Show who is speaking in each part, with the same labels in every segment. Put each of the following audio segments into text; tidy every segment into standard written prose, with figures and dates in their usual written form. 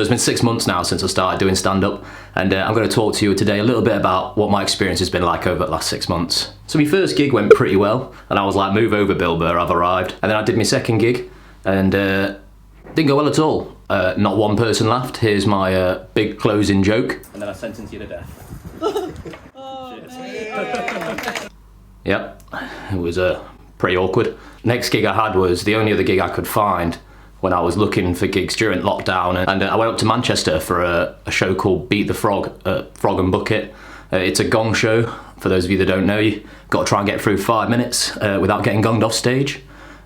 Speaker 1: It's been 6 months now since I started doing stand-up, and I'm going to talk to you today a little bit about what my experience has been like over the last 6 months. So my first gig went pretty well, and I was like, move over Bill Burr, I've arrived. And then I did my second gig, and didn't go well at all. Not one person laughed. Here's my big closing joke. And then I sentence you to death. Yep, it was pretty awkward. Next gig I had was the only other gig I could find when I was looking for gigs during lockdown, and I went up to Manchester for a show called Beat the Frog at Frog and Bucket. It's a gong show, for those of you that don't know. You got to try and get through 5 minutes without getting gonged off stage,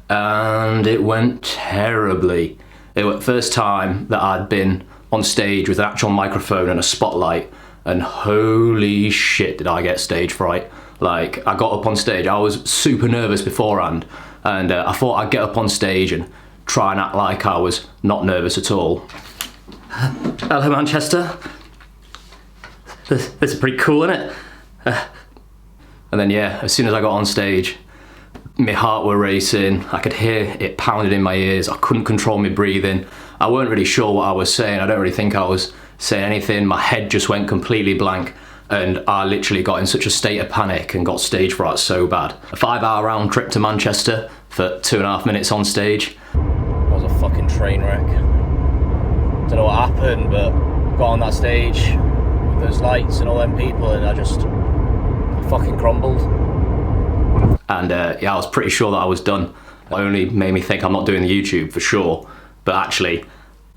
Speaker 1: and it went terribly. It was the first time that I'd been on stage with an actual microphone and a spotlight, and holy shit did I get stage fright. Like, I got up on stage, I was super nervous beforehand, and I thought I'd get up on stage and try and act like I was not nervous at all. Hello Manchester. This is pretty cool, isn't it? And then yeah, as soon as I got on stage, my heart were racing, I could hear it pounding in my ears, I couldn't control my breathing. I weren't really sure what I was saying, I don't really think I was saying anything, my head just went completely blank, and I literally got in such a state of panic and got stage fright so bad. A 5-hour round trip to Manchester for 2.5 minutes on stage. It was a fucking train wreck. Don't know what happened, but got on that stage with those lights and all them people, and I just fucking crumbled. And yeah, I was pretty sure that I was done. It only made me think I'm not doing the YouTube for sure, but actually,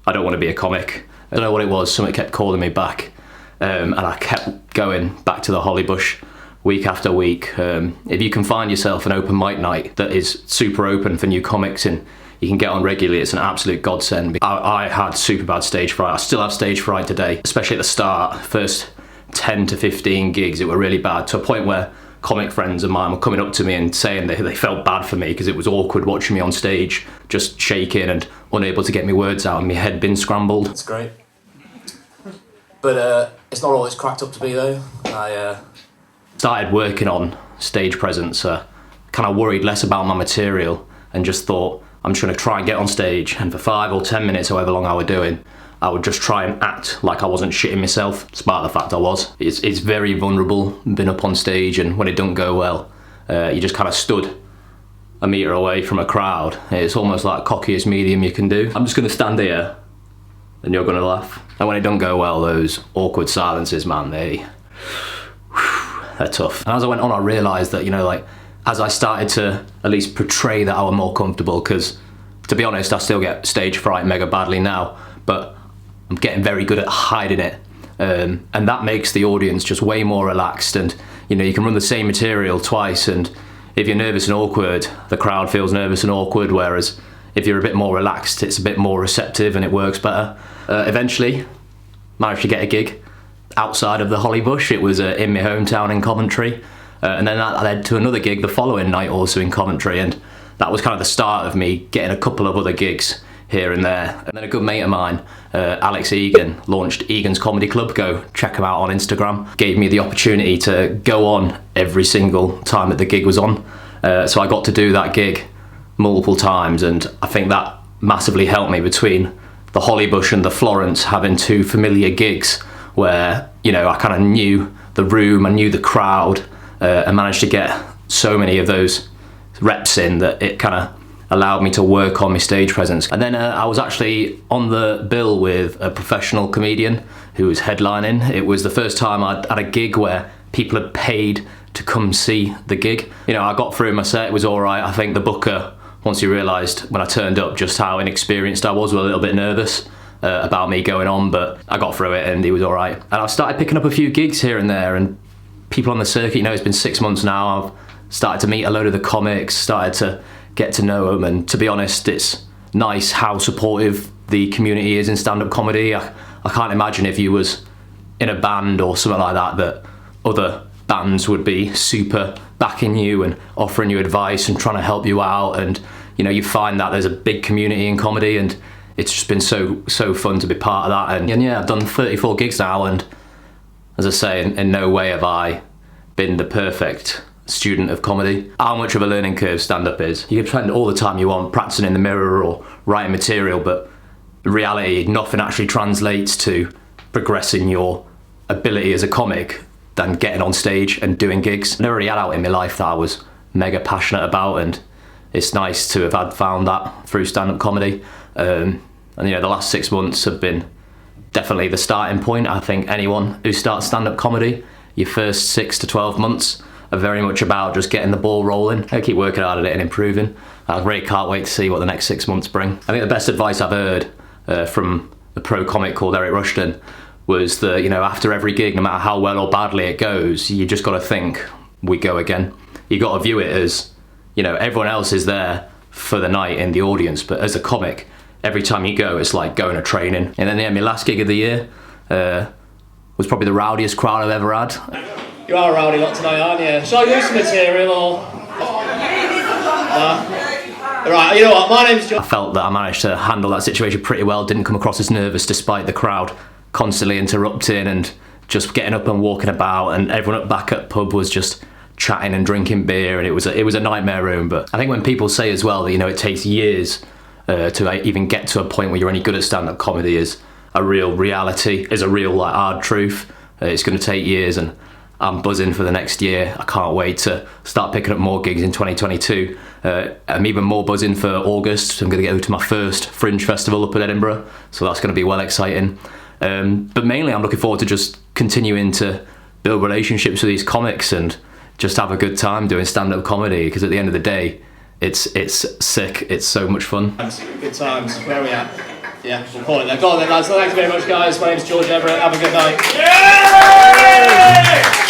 Speaker 1: I don't want to be a comic. I don't know what it was, something kept calling me back, and I kept going back to the Hollybush week after week. If you can find yourself an open mic night that is super open for new comics and you can get on regularly, it's an absolute godsend. I had super bad stage fright. I still have stage fright today, especially at the start. First 10 to 15 gigs, it were really bad, to a point where comic friends of mine were coming up to me and saying they felt bad for me because it was awkward watching me on stage, just shaking and unable to get my words out and my head been scrambled. It's great. But it's not all it's cracked up to be though. I started working on stage presence, kind of worried less about my material and just thought, I'm just going to try and get on stage, and for 5 or 10 minutes, however long I were doing, I would just try and act like I wasn't shitting myself, despite the fact I was. It's very vulnerable being up on stage, and when it don't go well, you just kind of stood a metre away from a crowd. It's almost like cockiest medium you can do. I'm just going to stand here, and you're going to laugh. And when it don't go well, those awkward silences, man, they're tough. And as I went on, I realised that, you know, like, as I started to at least portray that I was more comfortable, because to be honest, I still get stage fright mega badly now, but I'm getting very good at hiding it. And that makes the audience just way more relaxed, and you know, you can run the same material twice, and if you're nervous and awkward, the crowd feels nervous and awkward, whereas if you're a bit more relaxed, it's a bit more receptive and it works better. Eventually, managed to get a gig outside of the Hollybush. It was in my hometown in Coventry. And then that led to another gig the following night, also in Coventry, and that was kind of the start of me getting a couple of other gigs here and there. And then a good mate of mine, Alex Egan, launched Egan's Comedy Club. Go check him out on Instagram. Gave me the opportunity to go on every single time that the gig was on. So I got to do that gig multiple times, and I think that massively helped me between the Hollybush and the Florence, having 2 familiar gigs where, you know, I kind of knew the room, I knew the crowd, and managed to get so many of those reps in that it kind of allowed me to work on my stage presence. And then I was actually on the bill with a professional comedian who was headlining. It was the first time I'd had a gig where people had paid to come see the gig. You know, I got through my set, it was all right. I think the booker, once he realised when I turned up just how inexperienced I was a little bit nervous about me going on, but I got through it and he was all right. And I've started picking up a few gigs here and there, and people on the circuit, you know, it's been 6 months now, I've started to meet a load of the comics, started to get to know them, and to be honest, it's nice how supportive the community is in stand-up comedy. I can't imagine if you was in a band or something like that, that other bands would be super backing you and offering you advice and trying to help you out, and you know, you find that there's a big community in comedy, and it's just been so fun to be part of that. And yeah, I've done 34 gigs now, and as I say, in no way have I been the perfect student of comedy. How much of a learning curve stand-up is. You can spend all the time you want practicing in the mirror or writing material, but reality, nothing actually translates to progressing your ability as a comic than getting on stage and doing gigs. I never really had out in my life that I was mega passionate about, and it's nice to have found that through stand-up comedy. And you know, the last 6 months have been definitely the starting point. I think anyone who starts stand-up comedy, your first 6 to 12 months are very much about just getting the ball rolling. I keep working hard at it and improving. I really can't wait to see what the next 6 months bring. I think the best advice I've heard from a pro comic called Eric Rushton was that, you know, after every gig, no matter how well or badly it goes, you just got to think, we go again. You got to view it as, you know, everyone else is there for the night in the audience, but as a comic, every time you go, it's like going to training. And then, yeah, my last gig of the year was probably the rowdiest crowd I've ever had.
Speaker 2: You are a rowdy lot tonight, aren't you? Shall I use some material or? Right, you know what, my name's John.
Speaker 1: I felt that I managed to handle that situation pretty well, didn't come across as nervous despite the crowd constantly interrupting and just getting up and walking about, and everyone back at pub was just chatting and drinking beer, and it was a nightmare room. But I think when people say as well that, you know, it takes years to even get to a point where you're any good at stand-up comedy is a real reality, is a real like hard truth. It's going to take years, and I'm buzzing for the next year. I can't wait to start picking up more gigs in 2022. I'm even more buzzing for August. I'm going to go to my first Fringe Festival up in Edinburgh, so that's going to be well exciting. But mainly I'm looking forward to just continuing to build relationships with these comics and just have a good time doing stand-up comedy, because at the end of the day, it's sick. It's so much fun.
Speaker 2: Good times. Where are we at? Yeah, we'll call it there. Go on then, lads. Thanks very much, guys. My name's George Everett. Have a good night.